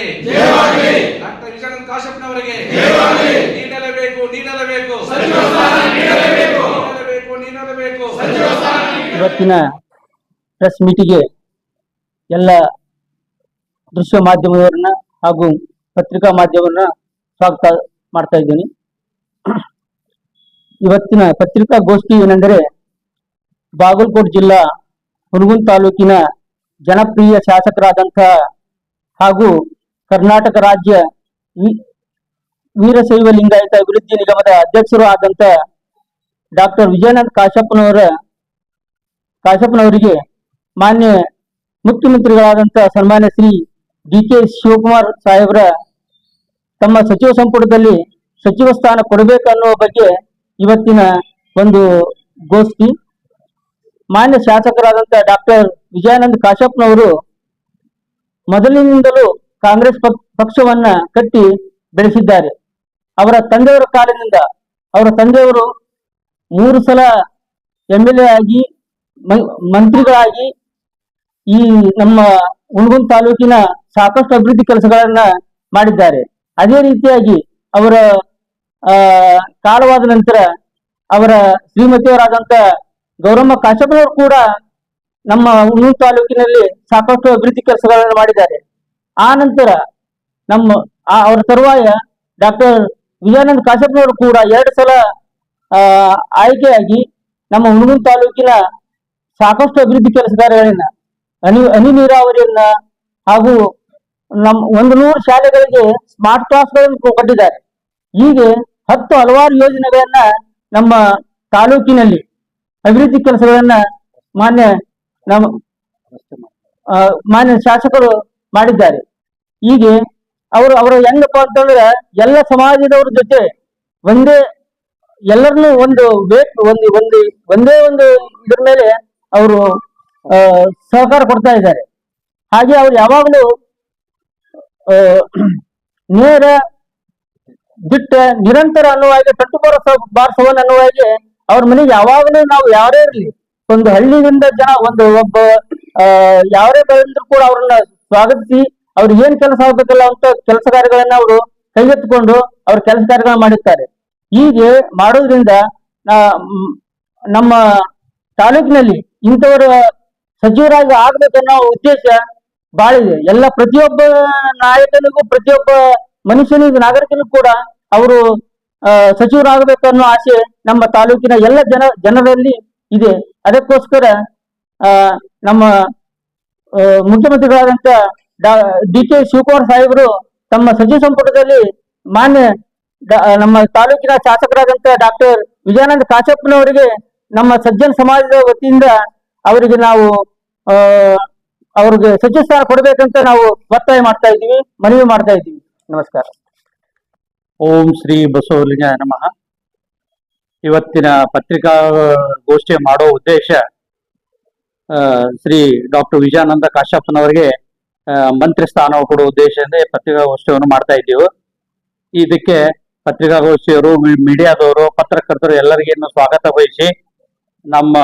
Doctor Vijayananda ಕಾಶ್ಯಪ್ನವರಿಗೆ ನೀಡಲೇಬೇಕು. ಇವತ್ತಿನ press ಮೀಟಿಗೆ ಎಲ್ಲ ದೃಶ್ಯ ಮಾಧ್ಯಮದವರನ್ನ ಹಾಗೂ ಪತ್ರಿಕಾ ಮಾಧ್ಯಮವನ್ನ ಸ್ವಾಗತ ಮಾಡ್ತಾ ಇದ್ದೀನಿ. ಇವತ್ತಿನ ಪತ್ರಿಕಾಗೋಷ್ಠಿ ಏನೆಂದರೆ, ಬಾಗಲಕೋಟೆ ಜಿಲ್ಲಾ ಹುನಗುಂದ ತಾಲೂಕಿನ ಜನಪ್ರಿಯ ಶಾಸಕರಾದಂತಹ ಹಾಗೂ ಕರ್ನಾಟಕ ರಾಜ್ಯ ವೀರಶೈವ ಲಿಂಗಾಯತ ಅಭಿವೃದ್ಧಿ ನಿಗಮದ ಅಧ್ಯಕ್ಷರು ಆದಂತ ಡಾಕ್ಟರ್ ವಿಜಯಾನಂದ ಕಾಶ್ಯಪ್ನವರಿಗೆ ಮಾನ್ಯ ಮುಖ್ಯಮಂತ್ರಿಗಳಾದಂಥ ಸನ್ಮಾನ್ಯ ಶ್ರೀ ಡಿ.ಕೆ. ಶಿವಕುಮಾರ್ ಸಾಹೇಬ್ರ ತಮ್ಮ ಸಚಿವ ಸಂಪುಟದಲ್ಲಿ ಸಚಿವ ಸ್ಥಾನ ಕೊಡಬೇಕನ್ನುವ ಬಗ್ಗೆ ಇವತ್ತಿನ ಒಂದು ಗೋಷ್ಠಿ. ಮಾನ್ಯ ಶಾಸಕರಾದಂಥ ಡಾಕ್ಟರ್ ವಿಜಯಾನಂದ ಕಾಶ್ಯಪ್ನವರು ಮೊದಲಿನಿಂದಲೂ ಕಾಂಗ್ರೆಸ್ ಪಕ್ಷವನ್ನ ಕಟ್ಟಿ ಬೆಳೆಸಿದ್ದಾರೆ. ಅವರ ತಂದೆಯವರ ಕಾಲದಿಂದ ಅವರ ತಂದೆಯವರು 3 ಸಲ MLA ಆಗಿ ಮಂತ್ರಿಗಳಾಗಿ ಈ ನಮ್ಮ ಹುನಗುಂದ ತಾಲೂಕಿನ ಸಾಕಷ್ಟು ಅಭಿವೃದ್ಧಿ ಕೆಲಸಗಳನ್ನ ಮಾಡಿದ್ದಾರೆ. ಅದೇ ರೀತಿಯಾಗಿ ಅವರ ಕಾಲವಾದ ನಂತರ ಅವರ ಶ್ರೀಮತಿಯವರಾದಂಥ ಗೌರಮ್ಮ ಕಾಶ್ಯಪ್ನವರು ಕೂಡ ನಮ್ಮ ಹುನಗುಂದ ತಾಲೂಕಿನಲ್ಲಿ ಸಾಕಷ್ಟು ಅಭಿವೃದ್ಧಿ ಕೆಲಸಗಳನ್ನು ಮಾಡಿದ್ದಾರೆ. ಆ ನಂತರ ಅವರ ತರುವಾಯ ಡಾಕ್ಟರ್ ವಿಜಯಾನಂದ ಕಾಶ್ಯಪ್ನವರು ಕೂಡ 2 ಸಲ ಆಯ್ಕೆಯಾಗಿ ನಮ್ಮ ಹುನಗುಂದ ತಾಲೂಕಿನ ಸಾಕಷ್ಟು ಅಭಿವೃದ್ಧಿ ಕೆಲಸ ಕಾರ್ಯಗಳನ್ನ ಹನಿ ನೀರಾವರಿಯನ್ನ ಹಾಗೂ ನಮ್ಮ 100 ಶಾಲೆಗಳಿಗೆ ಸ್ಮಾರ್ಟ್ ಕ್ಲಾಸ್ಗಳನ್ನು ಕೊಟ್ಟಿದ್ದಾರೆ. ಹೀಗೆ 10 ಹಲವಾರು ಯೋಜನೆಗಳನ್ನ ನಮ್ಮ ತಾಲೂಕಿನಲ್ಲಿ ಅಭಿವೃದ್ಧಿ ಕೆಲಸಗಳನ್ನ ಮಾನ್ಯ ಶಾಸಕರು ಮಾಡಿದ್ದಾರೆ. ಹೀಗೆ ಅವರು ಹೆಂಗಪ್ಪ ಅಂತಂದ್ರೆ ಎಲ್ಲ ಸಮಾಜದವ್ರ ಜೊತೆ ಎಲ್ಲರನ್ನೂ ಒಂದೇ ಒಂದು ಇದ್ರ ಮೇಲೆ ಅವರು ಸಹಕಾರ ಕೊಡ್ತಾ ಇದ್ದಾರೆ. ಹಾಗೆ ಅವ್ರು ಯಾವಾಗಲೂ ನೇರ ದಿಟ್ಟ ನಿರಂತರ ಅನ್ನುವಾಗೆ ಕಟ್ಟು ಬಾರಿಸವನ್ ಅನ್ನುವಾಗೆ ಅವ್ರ ಮನೆಗೆ ಯಾವಾಗಲೂ ನಾವು ಯಾರೇ ಇರಲಿ, ಒಂದು ಹಳ್ಳಿಯಿಂದ ಜನ ಒಬ್ಬ ಯಾರೇ ಬಂದ್ರು ಕೂಡ ಅವ್ರನ್ನ ಸ್ವಾಗತಿಸಿ ಅವ್ರಿಗೆ ಏನ್ ಕೆಲಸ ಆಗ್ಬೇಕಲ್ಲ ಅಂತ ಕೆಲಸ ಕಾರ್ಯಗಳನ್ನ ಅವರು ಕೈಗೆತ್ತಿಕೊಂಡು ಅವ್ರ ಕೆಲಸ ಕಾರ್ಯಗಳನ್ನ ಮಾಡಿರ್ತಾರೆ. ಹೀಗೆ ಮಾಡೋದ್ರಿಂದ ನಮ್ಮ ತಾಲೂಕಿನಲ್ಲಿ ಇಂಥವರ ಸಚಿವರಾಗಿ ಆಗ್ಬೇಕನ್ನೋ ಉದ್ದೇಶ ಬಹಳ ಇದೆ. ಎಲ್ಲ ಪ್ರತಿಯೊಬ್ಬ ನಾಯಕನಿಗೂ ಪ್ರತಿಯೊಬ್ಬ ಮನುಷ್ಯನಿಗೂ ನಾಗರಿಕನಿಗೂ ಕೂಡ ಅವರು ಸಚಿವರಾಗಬೇಕನ್ನೋ ಆಸೆ ನಮ್ಮ ತಾಲೂಕಿನ ಎಲ್ಲ ಜನರಲ್ಲಿ ಇದೆ. ಅದಕ್ಕೋಸ್ಕರ ನಮ್ಮ ಮುಖ್ಯಮಂತ್ರಿಗಳಾದಂಥ ಡಿ.ಕೆ. ಶಿವಕುಮಾರ್ ಸಾಹೇಬರು ತಮ್ಮ ಸಚಿವ ಸಂಪುಟದಲ್ಲಿ ಮಾನ್ಯ ನಮ್ಮ ತಾಲೂಕಿನ ಶಾಸಕರಾದಂಥ ಡಾಕ್ಟರ್ ವಿಜಯಾನಂದ ಕಾಶ್ಯಪ್ನವರಿಗೆ ನಮ್ಮ ಸಜ್ಜನ ಸಮಾಜದ ವತಿಯಿಂದ ಅವರಿಗೆ ನಾವು ಅವ್ರಿಗೆ ಸಚಿವ ಸ್ಥಾನ ಕೊಡಬೇಕಂತ ನಾವು ಒತ್ತಾಯ ಮಾಡ್ತಾ ಇದ್ದೀವಿ, ಮನವಿ ಮಾಡ್ತಾ ಇದ್ದೀವಿ. ನಮಸ್ಕಾರ. ಓಂ ಶ್ರೀ ಬಸವಲಿಂಗಾಯ ನಮಃ. ಇವತ್ತಿನ ಪತ್ರಿಕಾಗೋಷ್ಠಿ ಮಾಡೋ ಉದ್ದೇಶ ಶ್ರೀ ಡಾಕ್ಟರ್ ವಿಜಯಾನಂದ ಕಾಶ್ಯಪ್ನವರಿಗೆ ಮಂತ್ರಿ ಸ್ಥಾನ ಕೊಡುವ ಉದ್ದೇಶದಿಂದ ಪತ್ರಿಕಾಗೋಷ್ಠಿಯನ್ನು ಮಾಡ್ತಾ ಇದ್ದೀವಿ. ಇದಕ್ಕೆ ಪತ್ರಿಕಾಗೋಷ್ಠಿಯವರು, ಮೀಡಿಯಾದವರು, ಪತ್ರಕರ್ತರು ಎಲ್ಲರಿಗೇನು ಸ್ವಾಗತ ಬಯಸಿ ನಮ್ಮ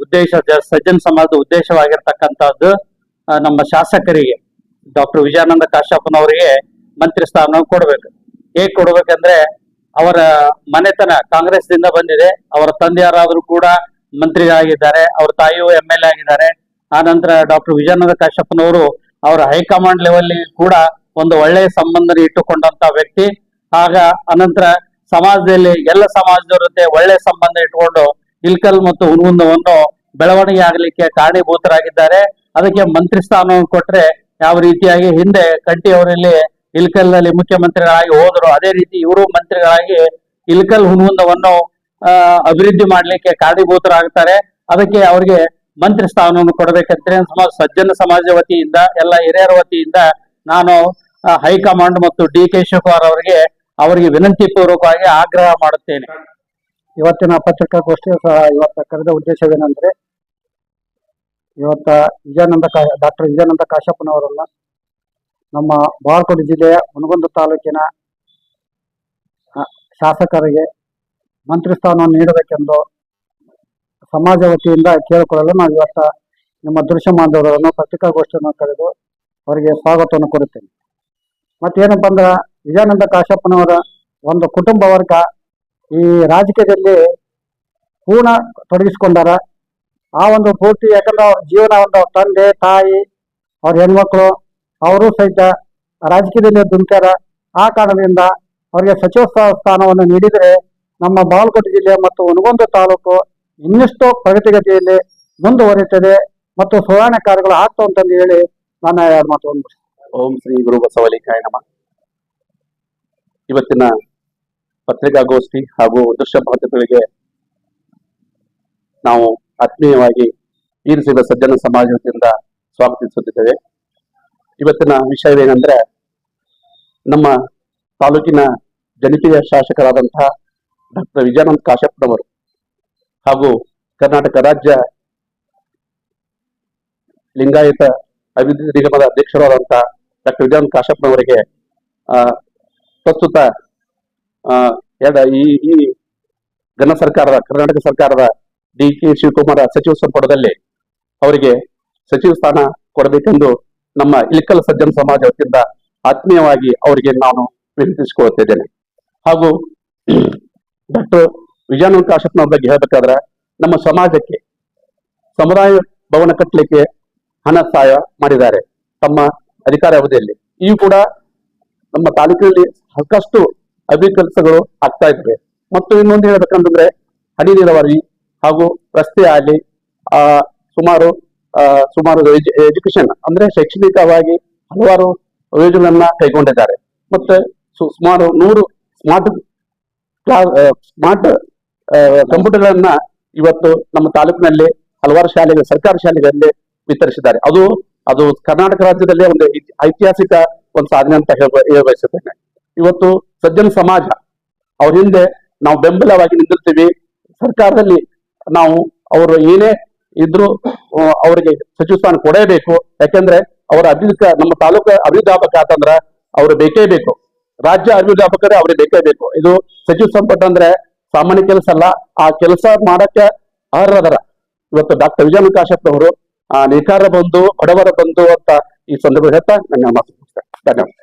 ಉದ್ದೇಶ ಸಜ್ಜನ ಸಮಾಜದ ಉದ್ದೇಶವಾಗಿರ್ತಕ್ಕಂಥದ್ದು ನಮ್ಮ ಶಾಸಕರಿಗೆ ಡಾಕ್ಟರ್ ವಿಜಯಾನಂದ ಕಾಶ್ಯಪ್ನವರಿಗೆ ಮಂತ್ರಿ ಸ್ಥಾನ ಕೊಡ್ಬೇಕು. ಹೇಗೆ ಕೊಡ್ಬೇಕಂದ್ರೆ, ಅವರ ಮನೆತನ ಕಾಂಗ್ರೆಸ್ ದಿಂದ ಬಂದಿದೆ. ಅವರ ತಂದೆಯಾರಾದ್ರೂ ಕೂಡ ಮಂತ್ರಿಗಳಾಗಿದ್ದಾರೆ, ಅವ್ರ ತಾಯಿಯು MLA ಆಗಿದ್ದಾರೆ. ಆ ನಂತರ ಡಾಕ್ಟರ್ ವಿಜಯಾನಂದ ಕಾಶ್ಯಪ್ನವರು ಅವರ ಹೈಕಮಾಂಡ್ ಲೆವೆಲ್ ಕೂಡ ಒಂದು ಒಳ್ಳೆಯ ಸಂಬಂಧ ಇಟ್ಟುಕೊಂಡಂತ ವ್ಯಕ್ತಿ. ಆಗ ಅನಂತರ ಸಮಾಜದಲ್ಲಿ ಎಲ್ಲ ಸಮಾಜದವ್ರ ಜೊತೆ ಒಳ್ಳೆಯ ಸಂಬಂಧ ಇಟ್ಕೊಂಡು ಇಲ್ಕಲ್ ಮತ್ತು ಹುನಗುಂದವನ್ನು ಬೆಳವಣಿಗೆ ಆಗಲಿಕ್ಕೆ ಕಾರಣೀಭೂತರಾಗಿದ್ದಾರೆ. ಅದಕ್ಕೆ ಮಂತ್ರಿ ಸ್ಥಾನವನ್ನು ಕೊಟ್ರೆ ಯಾವ ರೀತಿಯಾಗಿ ಹಿಂದೆ ಕಂಠಿ ಅವರಲ್ಲಿ ಇಲ್ಕಲ್ನಲ್ಲಿ ಮುಖ್ಯಮಂತ್ರಿಗಳಾಗಿ ಹೋದ್ರು, ಅದೇ ರೀತಿ ಇವರು ಮಂತ್ರಿಗಳಾಗಿ ಇಲ್ಕಲ್ ಹುನಗುಂದವನ್ನು ಅಭಿವೃದ್ಧಿ ಮಾಡ್ಲಿಕ್ಕೆ ಕಾರಣೀಭೂತರಾಗ್ತಾರೆ. ಅದಕ್ಕೆ ಅವ್ರಿಗೆ ಮಂತ್ರಿ ಸ್ಥಾನವನ್ನು ಕೊಡಬೇಕಂತ ಸಜ್ಜನ ಸಮಾಜ ವತಿಯಿಂದ ಎಲ್ಲ ಹಿರಿಯರ ವತಿಯಿಂದ ನಾನು ಹೈಕಮಾಂಡ್ ಮತ್ತು ಡಿ.ಕೆ. ಶಿವಕುಮಾರ್ ಅವರಿಗೆ ವಿನಂತಿ ಪೂರ್ವಕವಾಗಿ ಆಗ್ರಹ ಮಾಡುತ್ತೇನೆ. ಇವತ್ತಿನ ಪತ್ರಿಕಾಗೋಷ್ಠಿ ಇವತ್ತ ಕರೆದ ಉದ್ದೇಶವೇನೆಂದ್ರೆ, ಡಾಕ್ಟರ್ ವಿಜಯಾನಂದ ಕಾಶ್ಯಪ್ನವರನ್ನ ನಮ್ಮ ಬಾಗಲಕೋಟೆ ಜಿಲ್ಲೆಯ ಹುನಗುಂದ ತಾಲೂಕಿನ ಶಾಸಕರಿಗೆ ಮಂತ್ರಿ ಸ್ಥಾನವನ್ನು ನೀಡಬೇಕೆಂದು ಸಮಾಜ ವತಿಯಿಂದ ಕೇಳಿಕೊಳ್ಳಲು ನಾವು ಇವತ್ತ ನಿಮ್ಮ ದೃಶ್ಯ ಮಾಧ್ಯಮವನ್ನು ಪತ್ರಿಕಾಗೋಷ್ಠಿಯನ್ನು ಕರೆದು ಅವರಿಗೆ ಸ್ವಾಗತವನ್ನು ಕೊಡುತ್ತೇನೆ. ಮತ್ತೇನಪ್ಪ ಅಂದ್ರ ವಿಜಯಾನಂದ ಕಾಶ್ಯಪ್ಪನವರ ಒಂದು ಕುಟುಂಬ ವರ್ಗ ಈ ರಾಜಕೀಯದಲ್ಲಿ ಪೂರ್ಣ ತೊಡಗಿಸ್ಕೊಂಡಾರ. ಆ ಒಂದು ಪೂರ್ತಿ ಯಾಕಂದ್ರೆ ಅವ್ರ ಜೀವನ ಒಂದು ತಂದೆ ತಾಯಿ ಅವ್ರ ಹೆಣ್ಮಕ್ಳು ಅವರು ಸಹಿತ ರಾಜಕೀಯದಲ್ಲಿ ದುಂಕ್ಯಾರ. ಆ ಕಾರಣದಿಂದ ಅವರಿಗೆ ಸಚಿವ ಸ್ಥಾನವನ್ನು ನೀಡಿದರೆ ನಮ್ಮ ಬಾಗಲಕೋಟೆ ಜಿಲ್ಲೆ ಮತ್ತು ಹುನಗುಂದ ತಾಲೂಕು ಇನ್ನಷ್ಟು ಪ್ರಗತಿಗತಿಯಲ್ಲಿ ಮುಂದುವರಿಯುತ್ತದೆ ಮತ್ತು ಸುಧಾರಣೆ ಕಾರ್ಯಗಳು ಆಗ್ತಾವ ಅಂತಂದು ಹೇಳಿ ನಾನು 2 ಮಾತು. ಓಂ ಶ್ರೀ ಗುರು ಬಸವಲಿಂಗಾಯ ನಮಃ. ಇವತ್ತಿನ ಪತ್ರಿಕಾಗೋಷ್ಠಿ ಹಾಗೂ ದೃಶ್ಯ ಮಾಧ್ಯಮಗಳಿಗೆ ನಾವು ಆತ್ಮೀಯವಾಗಿ ವೀರಶೈವ ಸಜ್ಜನ ಸಮಾಜ ವತಿಯಿಂದ ಸ್ವಾಗತಿಸುತ್ತಿದ್ದೇವೆ. ಇವತ್ತಿನ ವಿಷಯವೇನೆಂದ್ರೆ, ನಮ್ಮ ತಾಲೂಕಿನ ಜನಪ್ರಿಯ ಶಾಸಕರಾದಂತಹ ಡಾಕ್ಟರ್ ವಿಜಯಾನಂದ ಕಾಶ್ಯಪ್ಪನವರು ಹಾಗೂ ಕರ್ನಾಟಕ ರಾಜ್ಯ ಲಿಂಗಾಯತ ಅಭಿವೃದ್ಧಿ ನಿಗಮದ ಅಧ್ಯಕ್ಷರಾದಂತಹ ಡಾಕ್ಟರ್ ವಿಜಯಾನಂದ ಕಾಶ್ಯಪ್ಪನವರಿಗೆ ಪ್ರಸ್ತುತ ಈ ಘನ ಸರ್ಕಾರದ ಕರ್ನಾಟಕ ಸರ್ಕಾರದ DK ಶಿವಕುಮಾರ ಸಚಿವ ಸಂಪುಟದಲ್ಲಿ ಅವರಿಗೆ ಸಚಿವ ಸ್ಥಾನ ಕೊಡಬೇಕೆಂದು ನಮ್ಮ ಇಳಕಲ್ ಸಜ್ಜನ ಸಮಾಜ ವತಿಯಿಂದ ಆತ್ಮೀಯವಾಗಿ ಅವರಿಗೆ ನಾನು ವಿನಂತಿಸಿಕೊಳ್ಳುತ್ತಿದ್ದೇನೆ. ಹಾಗೂ ಡಾಕ್ಟರ್ ವಿಜಯಾನಂದ ಕಾಶ್ಯಪ್ಪನವ್ರ ಬಗ್ಗೆ ಹೇಳಬೇಕಾದ್ರೆ, ನಮ್ಮ ಸಮಾಜಕ್ಕೆ ಸಮುದಾಯ ಭವನ ಕಟ್ಟಲಿಕ್ಕೆ ಹಣ ಸಹಾಯ ಮಾಡಿದ್ದಾರೆ ತಮ್ಮ ಅಧಿಕಾರ ಅವಧಿಯಲ್ಲಿ. ಈ ಕೂಡ ನಮ್ಮ ತಾಲೂಕಿನಲ್ಲಿ ಸಾಕಷ್ಟು ಅಭಿವೃದ್ಧಿ ಕೆಲಸಗಳು ಆಗ್ತಾ ಇದ್ದಾವೆ. ಮತ್ತು ಇನ್ನೊಂದು ಹೇಳ್ಬೇಕಂತಂದ್ರೆ, ಹನಿ ನೀರಾವರಿ ಹಾಗೂ ರಸ್ತೆ ಆಗಲಿ ಸುಮಾರು ಎಜುಕೇಶನ್ ಅಂದ್ರೆ ಶೈಕ್ಷಣಿಕವಾಗಿ ಹಲವಾರು ಯೋಜನೆಗಳನ್ನ ಕೈಗೊಂಡಿದ್ದಾರೆ. ಮತ್ತೆ ಸುಮಾರು 100 ಸ್ಮಾರ್ಟ್ ಕಂಪ್ಯೂಟರ್ಗಳನ್ನ ಇವತ್ತು ನಮ್ಮ ತಾಲೂಕಿನಲ್ಲಿ ಹಲವಾರು ಶಾಲೆಗಳು ಸರ್ಕಾರಿ ಶಾಲೆಗಳಲ್ಲಿ ವಿತರಿಸಿದ್ದಾರೆ. ಅದು ಕರ್ನಾಟಕ ರಾಜ್ಯದಲ್ಲಿ ಒಂದು ಐತಿಹಾಸಿಕ ಒಂದು ಸಾಧನೆ ಅಂತ ಹೇಳಬಯಸುತ್ತೇನೆ. ಇವತ್ತು ಸಜ್ಜನ ಸಮಾಜ ಅವ್ರ ಹಿಂದೆ ನಾವು ಬೆಂಬಲವಾಗಿ ನಿಂತಿರ್ತೀವಿ. ಸರ್ಕಾರದಲ್ಲಿ ನಾವು ಅವರು ಏನೇ ಇದ್ರು ಅವರಿಗೆ ಸಚಿವ ಸ್ಥಾನ ಕೊಡೇಬೇಕು. ಯಾಕೆಂದ್ರೆ ಅವರ ಅಭಿವೃದ್ಧಿ, ನಮ್ಮ ತಾಲೂಕು ಅಭಿವೃದ್ಧಿ ಆಗ್ಬೇಕಂತಂದ್ರ ಅವ್ರು ಬೇಕೇ ಬೇಕು. ರಾಜ್ಯ ಅಭಿವೃದ್ಧಿ ಆಗ್ಬೇಕಾದ್ರೆ ಅವ್ರಿಗೆ ಬೇಕೇ ಬೇಕು. ಇದು ಸಚಿವ ಸಂಪುಟ ಅಂದ್ರೆ ಸಾಮಾನ್ಯ ಕೆಲಸ ಅಲ್ಲ. ಆ ಕೆಲಸ ಮಾಡಕ್ಕೆ ಅರ್ಹರ ಇವತ್ತು ಡಾಕ್ಟರ್ ವಿಜಯಾನಂದ ಕಾಶ್ಯಪ್ಪನವರು ನೇಕಾರ ಬಂಧು, ಬಡವರ ಬಂಧು ಅಂತ ಈ ಸಂದರ್ಭ ಹೇಳ್ತಾ ನನ್ನ ಮಾತು ಮುಗಿಸ್ತೇನೆ. ಧನ್ಯವಾದ.